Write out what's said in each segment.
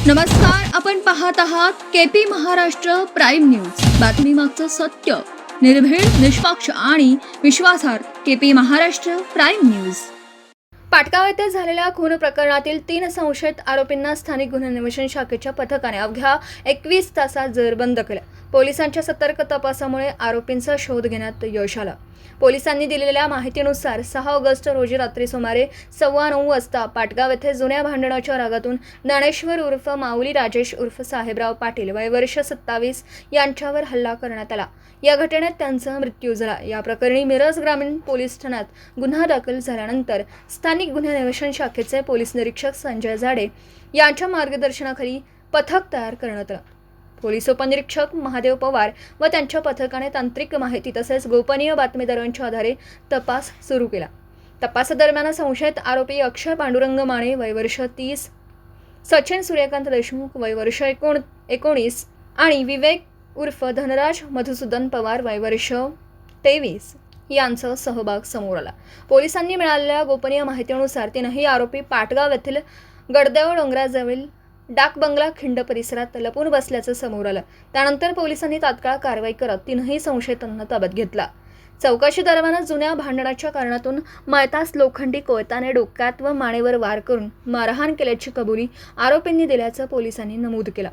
नमस्कार, आपण पाहत आहात केपी महाराष्ट्र प्राईम न्यूज. बातमी मागचं सत्य, निर्भीड, निष्पक्ष आणि विश्वासार्ह. KP Maharashtra prime news. Patgaon येथे झालेल्या खून प्रकरणातील 3 संशयित आरोपींना स्थानिक गुन्हे अन्वेषण शाखेच्या पथकाने अवघ्या 21 तासात जेरबंद केलं. पोलिसांच्या सतर्क तपासामुळे आरोपींचा शोध घेण्यात यश आलं. पोलिसांनी दिलेल्या माहितीनुसार 6 ऑगस्ट रोजी रात्री सुमारे 9:15 वाजता पाटगाव येथे जुन्या भांडणाच्या रागातून ज्ञानेश्वर उर्फ माऊली राजेश उर्फ साहेबराव पाटील वय वर्ष 27 यांच्यावर हल्ला करण्यात आला. या घटनेत त्यांचा मृत्यू झाला. या प्रकरणी मिरज ग्रामीण पोलीस ठाण्यात गुन्हा दाखल झाल्यानंतर स्थानिक गुन्हे अन्वेषण शाखेचे पोलीस निरीक्षक संजय जाडे यांच्या मार्गदर्शनाखाली पथक तयार करण्यात आलं. पोलीस उपनिरीक्षक महादेव पवार व त्यांच्या पथकाने तांत्रिक माहिती तसेच गोपनीय बातमीदारांच्या आधारे तपास सुरू केला. तपासादरम्यान संशयित आरोपी अक्षय पांडुरंग माने वय वर्ष 30, सचिन सूर्यकांत देशमुख वय वर्ष 19 आणि विवेक उर्फ धनराज मधुसूदन पवार वय वर्ष 23 यांचा सहभाग समोर आला. पोलिसांनी मिळालेल्या गोपनीय माहितीनुसार 3ही आरोपी पाटगाव येथील गडदेव डोंगराजवळील डाक बंगला खिंड परिसरात लपून बसल्याचं समोर आलं. त्यानंतर पोलिसांनी तात्काळ कारवाई करत 3ही संशयितांना ताब्यात घेतला. चौकशी दरम्यान जुन्या भांडणाच्या कारणातून मयतास लोखंडी कोयत्याने डोक्यात व मानेवर वार करून मारहाण केल्याची कबुली आरोपींनी दिल्याचं पोलिसांनी नमूद केलं.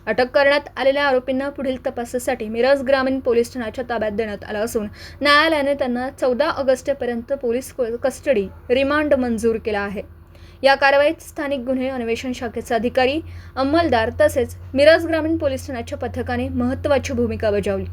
अटक करण्यात आलेल्या आरोपींना पुढील तपासासाठी मिरज ग्रामीण पोलीस ठाण्याच्या ताब्यात देण्यात आलं असून न्यायालयाने त्यांना 14 ऑगस्टपर्यंत पोलीस कस्टडी रिमांड मंजूर केला आहे. या कारवाईत स्थानिक गुन्हे अन्वेषण शाखेचे अधिकारी, अंमलदार तसेच मिरज ग्रामीण पोलीस ठाण्याच्या पथकाने महत्त्वाची भूमिका बजावली.